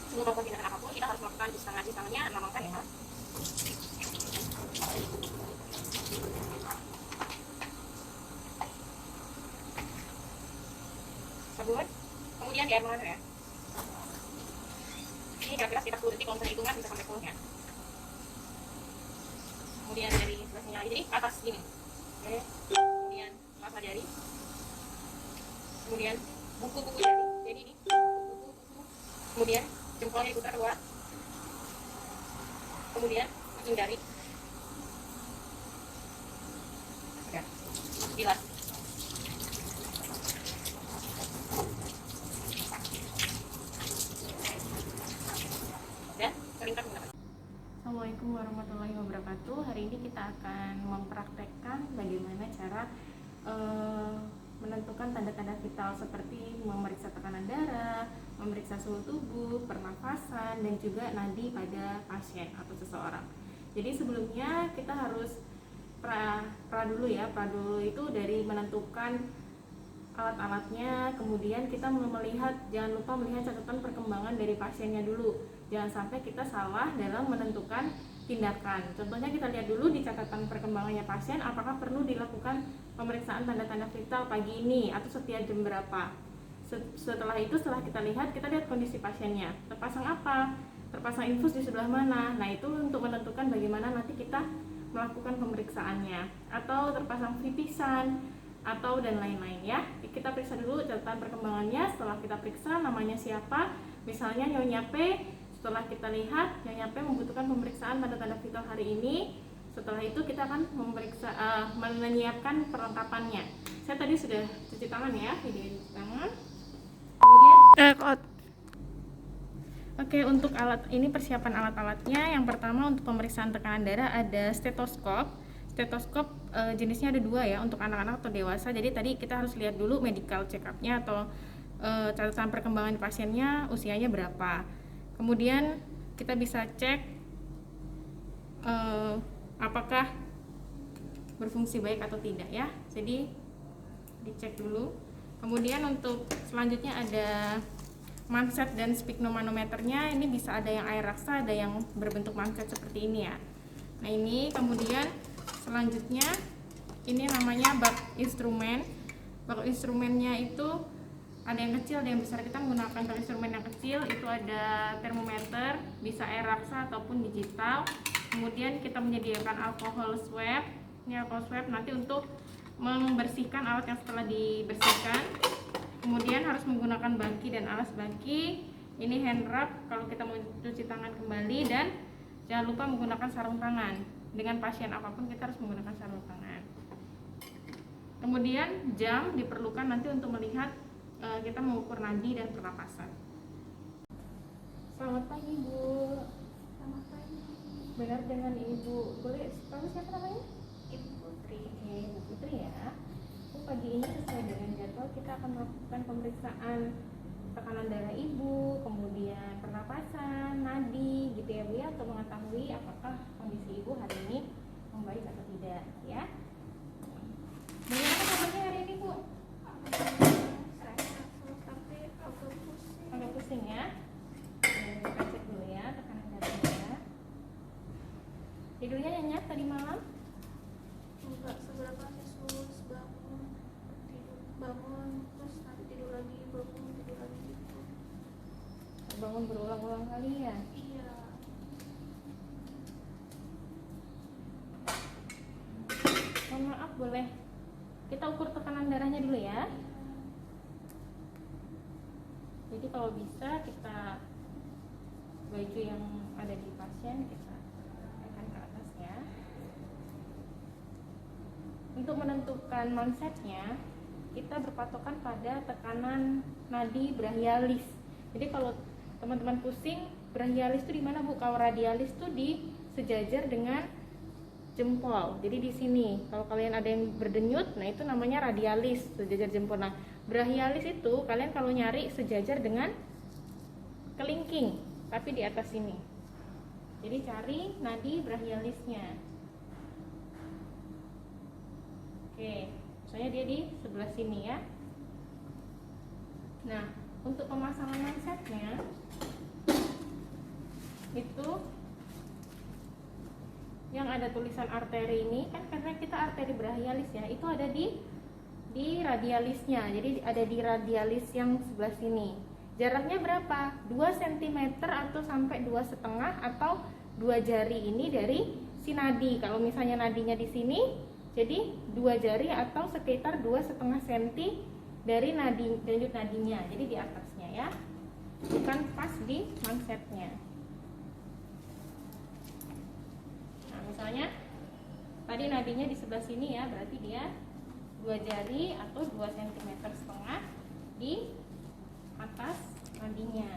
sebelum melakukan tindakan apapun kita harus melakukan cuci tangannya mengamankan ya. Sabun, kemudian di air mengalir ya. Ini kira-kira sekitar 10 detik, kalau misalnya hitungan bisa sampai 10 ya. Kemudian dari sebelah sini lagi, jadi atas gini. Oke. Kemudian mata jari. Kemudian buku-buku jari. Jadi ini buku-buku. Kemudian jempolnya diputar keluar. Kemudian ujung jari. Oke. Bilas. Dan keringkan menggunakan. Assalamualaikum warahmatullahi wabarakatuh. Hari ini kita akan mempraktekkan bagaimana cara menentukan tanda-tanda vital seperti memeriksa tekanan darah, memeriksa suhu tubuh, pernafasan, dan juga nadi pada pasien atau seseorang. Jadi sebelumnya kita harus pra dulu ya. Pra dulu itu dari menentukan alat-alatnya, kemudian kita jangan lupa melihat catatan perkembangan dari pasiennya dulu. Jangan sampai kita salah dalam menentukan tindakan. Contohnya kita lihat dulu di catatan perkembangannya pasien, apakah perlu dilakukan pemeriksaan tanda-tanda vital pagi ini atau setiap jam berapa. Setelah itu, setelah kita lihat kondisi pasiennya. Terpasang apa? Terpasang infus di sebelah mana? Nah, itu untuk menentukan bagaimana nanti kita melakukan pemeriksaannya. Atau terpasang vipisan atau dan lain-lain ya. Kita periksa dulu catatan perkembangannya. Setelah kita periksa namanya siapa, misalnya Nyonya P. Setelah kita lihat Nyonya P membutuhkan pemeriksaan tanda-tanda vital hari ini. Setelah itu kita akan menyiapkan perlengkapannya. Saya tadi sudah cuci tangan ya, video cuci tangan. Kemudian Oke, untuk alat ini persiapan alat-alatnya. Yang pertama untuk pemeriksaan tekanan darah ada stetoskop. Stetoskop jenisnya ada dua ya, untuk anak-anak atau dewasa. Jadi tadi kita harus lihat dulu medical check up-nya atau catatan perkembangan pasiennya, usianya berapa. Kemudian kita bisa cek apakah berfungsi baik atau tidak ya. Jadi dicek dulu. Kemudian untuk selanjutnya ada manset dan sphygmomanometernya. Ini bisa ada yang air raksa, ada yang berbentuk manset seperti ini ya. Nah, ini kemudian selanjutnya ini namanya bak instrumen. Bak instrumennya itu ada yang kecil, ada yang besar. Kita menggunakan bak instrumen yang kecil, itu ada termometer, bisa air raksa ataupun digital. Kemudian kita menyediakan alkohol swab. Ini alkohol swab nanti untuk membersihkan alat yang setelah dibersihkan. Kemudian harus menggunakan baki dan alas baki. Ini hand rub kalau kita mau cuci tangan kembali, dan jangan lupa menggunakan sarung tangan. Dengan pasien apapun kita harus menggunakan sarung tangan. Kemudian jam diperlukan nanti untuk melihat kita mengukur nadi dan pernapasan. Selamat pagi Bu. Selamat pagi. Benar dengan Ibu, boleh tahu siapa namanya? Ibu Putri. Oke, Ibu Putri ya. Pagi ini sesuai dengan jadwal kita akan melakukan pemeriksaan tekanan darah Ibu, kemudian pernapasan, nadi gitu ya Bu ya, untuk mengetahui apakah kondisi Ibu hari ini membaik atau tidak ya. Bagaimana kabarnya hari ini Bu? Tapi Agak pusing ya. Kita cek dulu ya tekanan darahnya. Tidurnya nyenyak tadi malam? enggak seberapa sus, bangun terus nanti tidur lagi, bangun tidur lagi gitu. Bangun berulang-ulang kali ya? Iya. Mohon maaf, boleh kita ukur tekanan darahnya dulu ya. Jadi kalau bisa kita baju yang ada di pasien kita tekan ke atas ya. Untuk menentukan mansetnya kita berpatokan pada tekanan nadi brachialis. Jadi kalau teman-teman pusing, brachialis itu di mana Bu? Kalau radialis itu di sejajar dengan jempol. Jadi di sini. Kalau kalian ada yang berdenyut, nah itu namanya radialis, sejajar jempol. Nah, brachialis itu kalian kalau nyari sejajar dengan kelingking, tapi di atas sini. Jadi cari nadi brachialisnya. Oke, misalnya dia di sebelah sini ya. Nah, untuk pemasangan mansetnya itu yang ada tulisan arteri ini kan karena kita arteri brachialis ya, itu ada di radialisnya. Jadi ada di radialis yang sebelah sini. Jaraknya berapa? 2 cm atau sampai 2,5 atau 2 jari ini dari si nadi. Kalau misalnya nadinya di sini, jadi 2 jari atau sekitar 2,5 cm dari nadi, denyut nadinya. Jadi di atasnya ya, bukan pas di mansetnya. Nah, misalnya tadi nadinya di sebelah sini ya, berarti dia 2 jari atau 2,5 cm di atas nadinya.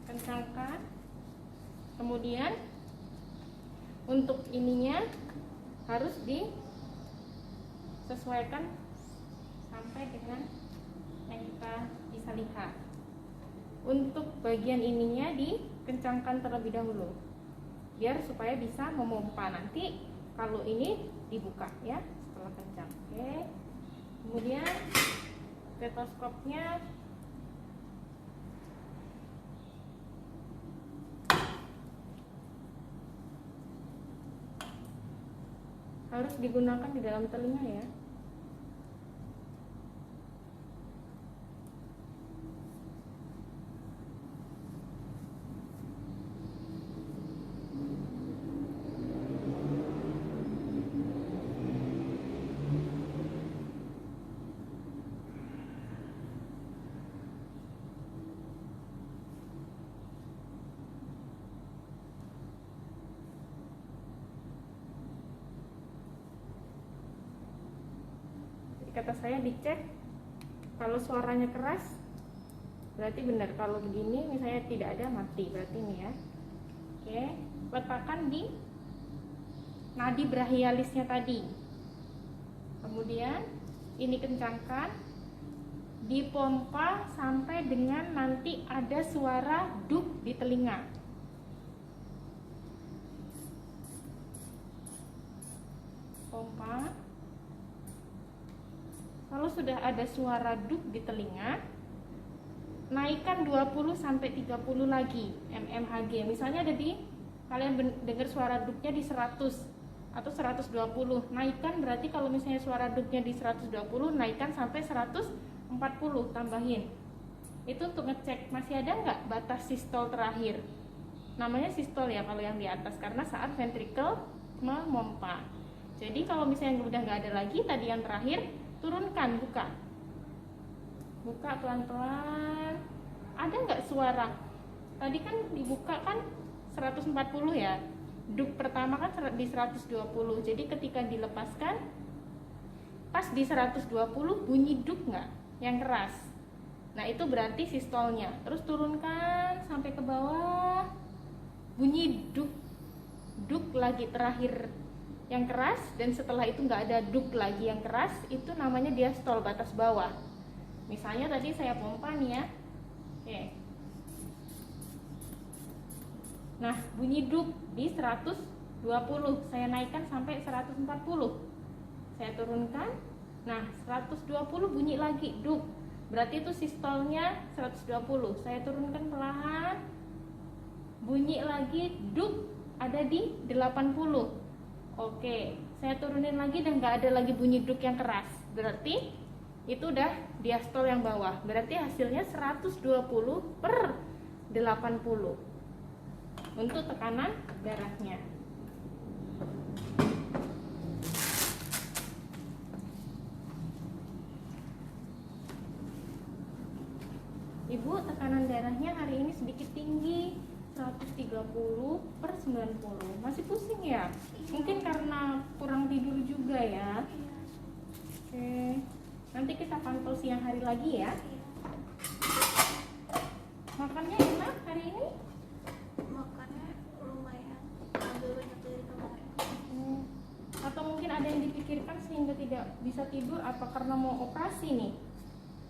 Kencangkan. Kemudian untuk ininya harus disesuaikan sampai dengan yang kita bisa lihat. Untuk bagian ininya dikencangkan terlebih dahulu biar supaya bisa memompa. Nanti kalau ini dibuka ya setelah kencang. Oke. Kemudian stetoskopnya harus digunakan di dalam telinga ya. Kata saya dicek, kalau suaranya keras berarti benar, kalau begini misalnya tidak ada mati, berarti ini ya. Oke, letakkan di nadi brachialisnya tadi. Kemudian ini kencangkan, dipompa sampai dengan nanti ada suara duk di telinga. Pompa. Kalau sudah ada suara duk di telinga, naikkan 20 sampai 30 lagi mmHg. Misalnya ada di kalian dengar suara duknya di 100 atau 120. Naikkan berarti kalau misalnya suara duknya di 120, naikkan sampai 140, tambahin. Itu untuk ngecek masih ada nggak batas sistol terakhir. Namanya sistol ya kalau yang di atas, karena saat ventricle memompa. Jadi kalau misalnya udah nggak ada lagi tadi yang terakhir, turunkan, buka pelan-pelan. Ada nggak suara? Tadi kan dibuka kan 140 ya, duk pertama kan di 120. Jadi ketika dilepaskan pas di 120 bunyi duk nggak yang keras. Nah itu berarti sistolnya. Terus turunkan sampai ke bawah, bunyi duk lagi terakhir yang keras, dan setelah itu nggak ada duk lagi yang keras, itu namanya diastol, batas bawah. Misalnya tadi saya pompa nih ya. Oke. Nah, bunyi duk di 120, saya naikkan sampai 140. Saya turunkan. Nah, 120 bunyi lagi duk. Berarti itu sistolnya 120. Saya turunkan perlahan. Bunyi lagi duk ada di 80. Oke, saya turunin lagi dan nggak ada lagi bunyi duk yang keras. Berarti itu udah diastol yang bawah. Berarti hasilnya 120/80 untuk tekanan darahnya. Ibu, tekanan darahnya hari ini sedikit tinggi, 130/90. Masih pusing ya? Mungkin karena kurang tidur juga ya. Oke, nanti kita pantau siang hari lagi ya. Makannya enak hari ini? Makannya lumayan, agak banyak dari kemarin. Atau mungkin ada yang dipikirkan sehingga tidak bisa tidur, apa karena mau operasi nih?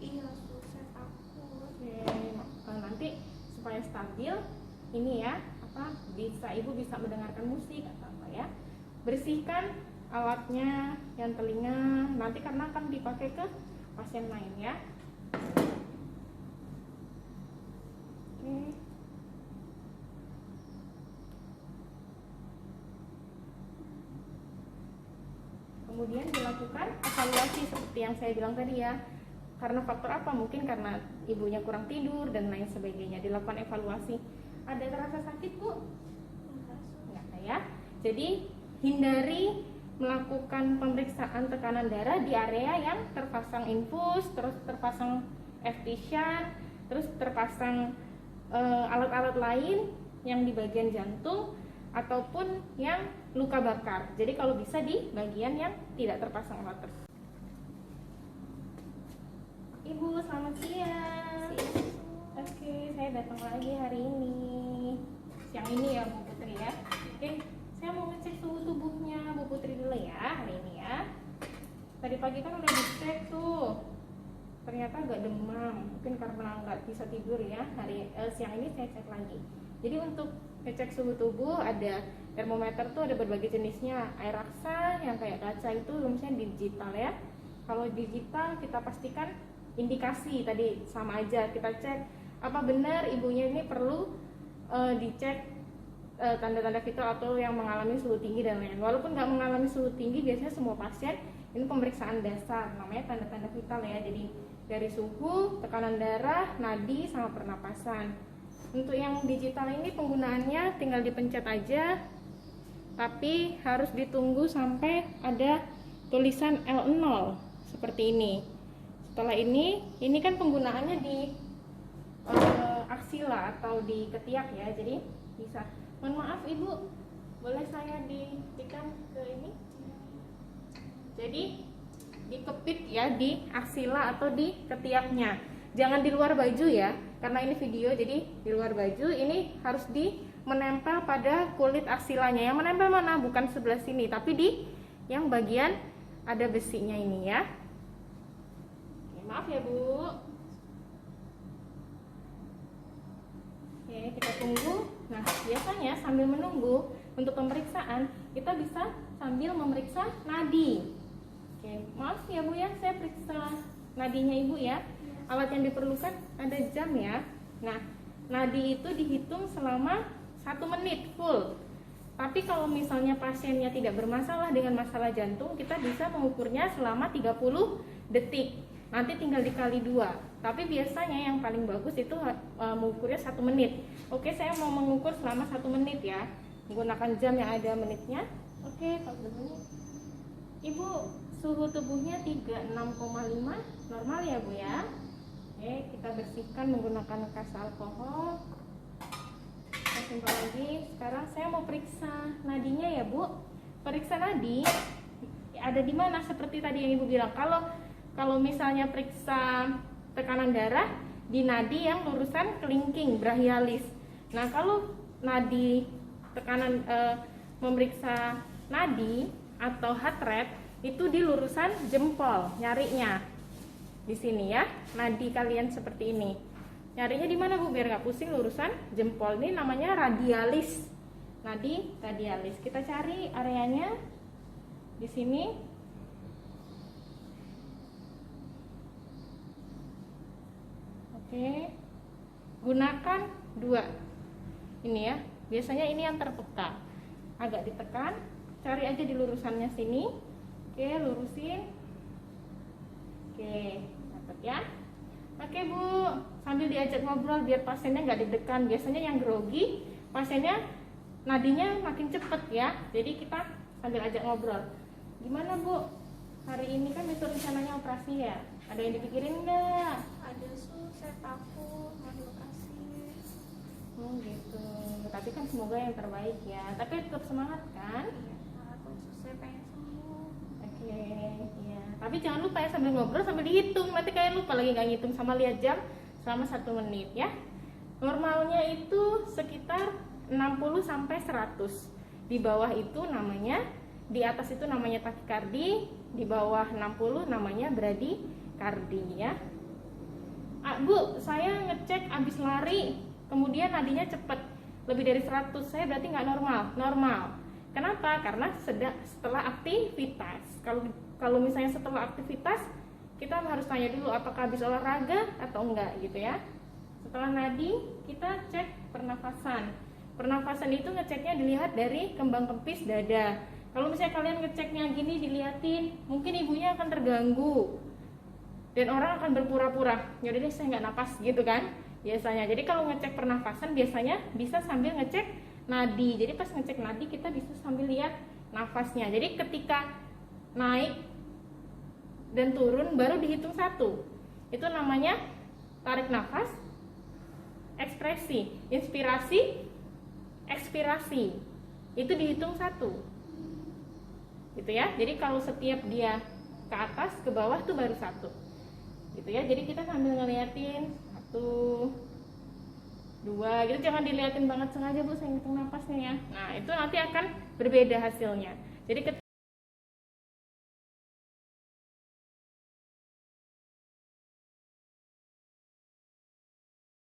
Iya, saya takut. Oke, nanti supaya stabil ini ya, ibu bisa mendengarkan musik atau apa ya. Bersihkan alatnya yang telinga, nanti karena akan dipakai ke pasien lain ya. Oke, Kemudian dilakukan evaluasi seperti yang saya bilang tadi ya. Karena faktor apa? Mungkin karena ibunya kurang tidur dan lain sebagainya. Dilakukan evaluasi. Ada terasa sakit, Bu? Enggak ya. Jadi hindari melakukan pemeriksaan tekanan darah di area yang terpasang infus, terus terpasang efisien, terus terpasang alat-alat lain yang di bagian jantung ataupun yang luka bakar. Jadi kalau bisa di bagian yang tidak terpasang alat tersebut. Ibu, selamat siang. Oke, saya datang lagi hari ini. Siang ini ya Bu Putri ya. Oke, saya mau ngecek suhu tubuhnya Bu Putri dulu ya hari ini ya. Tadi pagi kan udah dicek tuh. Ternyata agak demam, mungkin karena nggak bisa tidur ya. Siang ini saya cek lagi. Jadi untuk ngecek suhu tubuh ada termometer tuh ada berbagai jenisnya. Air raksa yang kayak kaca itu misalnya digital ya. Kalau digital kita pastikan indikasi tadi sama aja, kita cek apa benar ibunya ini perlu dicek tanda-tanda vital atau yang mengalami suhu tinggi dan lain. Walaupun nggak mengalami suhu tinggi, biasanya semua pasien ini pemeriksaan dasar, namanya tanda-tanda vital ya. Jadi dari suhu, tekanan darah, nadi, sama pernapasan. Untuk yang digital ini penggunaannya tinggal dipencet aja, tapi harus ditunggu sampai ada tulisan L0 seperti ini. Setelah ini kan penggunaannya di aksila atau di ketiak ya, jadi bisa. Mohon maaf Ibu, boleh saya ditekan ke ini? Jadi dikepit ya di aksila atau di ketiaknya. Jangan di luar baju ya, karena ini video jadi di luar baju. Ini harus menempel pada kulit aksilanya. Yang menempel mana? Bukan sebelah sini, tapi di yang bagian ada besinya ini ya. Oke, maaf ya Bu. Oke, kita tunggu. Nah, biasanya sambil menunggu untuk pemeriksaan, kita bisa sambil memeriksa nadi. Oke, maaf ya Bu ya, saya periksa nadinya Ibu ya. Alat yang diperlukan ada jam ya. Nah, nadi itu dihitung selama 1 menit full. Tapi kalau misalnya pasiennya tidak bermasalah dengan masalah jantung, kita bisa mengukurnya selama 30 detik. Nanti tinggal dikali 2. Tapi biasanya yang paling bagus itu mengukurnya 1 menit. Oke, saya mau mengukur selama 1 menit ya, menggunakan jam yang ada menitnya. Oke, kalau begini. Ibu, suhu tubuhnya 36,5, normal ya Bu ya. Oke, kita bersihkan menggunakan kas alkohol. Kita simpan lagi. Sekarang saya mau periksa nadinya ya Bu. Periksa nadi ada di mana seperti tadi yang Ibu bilang. Kalau misalnya periksa tekanan darah di nadi yang lurusan kelingking brachialis. Nah, kalau nadi tekanan memeriksa nadi atau heart rate itu di lurusan jempol, nyarinya di sini ya. Nadi kalian seperti ini. Nyarinya di mana Bu biar nggak pusing? Lurusan jempol. Ini namanya radialis. Nadi radialis. Kita cari areanya di sini. Oke. Gunakan 2. Ini ya. Biasanya ini yang terpeka. Agak ditekan. Cari aja di lurusannya sini. Oke, lurusin. Oke, dapat ya. Oke Bu, sambil diajak ngobrol biar pasiennya nggak deg-degan. Biasanya yang grogi, pasiennya nadinya makin cepet ya. Jadi kita sambil ajak ngobrol. Gimana Bu? Hari ini kan besok rencananya operasi ya. Ada yang dipikirin nggak? Ada saya takut mau kasih. Oh gitu. Tapi kan semoga yang terbaik ya. Tapi tetap semangat kan? Iya, aku saya pengen sembuh. Oke, iya. Tapi jangan lupa ya sambil ngobrol sambil dihitung. Nanti kayak lupa lagi nggak ngitung sama lihat jam selama 1 menit ya. Normalnya itu sekitar 60 sampai 100. Di bawah itu namanya, di atas itu namanya takikardi, di bawah 60 namanya bradikardi ya. Bu, saya ngecek abis lari, kemudian nadinya cepet, lebih dari 100, saya berarti nggak normal? Normal. Kenapa? Karena setelah aktivitas. Kalau misalnya setelah aktivitas, kita harus tanya dulu apakah habis olahraga atau enggak gitu ya. Setelah nadi, kita cek pernafasan. Pernafasan itu ngeceknya dilihat dari kembang kempis dada. Kalau misalnya kalian ngeceknya gini diliatin, mungkin ibunya akan terganggu dan orang akan berpura-pura, yaudah deh saya nggak napas gitu kan biasanya. Jadi kalau ngecek pernafasan biasanya bisa sambil ngecek nadi. Jadi pas ngecek nadi kita bisa sambil lihat nafasnya. Jadi ketika naik dan turun baru dihitung 1. Itu namanya tarik nafas, ekspresi, inspirasi, ekspirasi. Itu dihitung 1. Gitu ya. Jadi kalau setiap dia ke atas ke bawah tuh baru 1. Gitu ya. Jadi kita sambil ngeliatin 1, 2 gitu, jangan diliatin banget sengaja Bu saya ngitung napasnya ya. Nah, itu nanti akan berbeda hasilnya. Jadi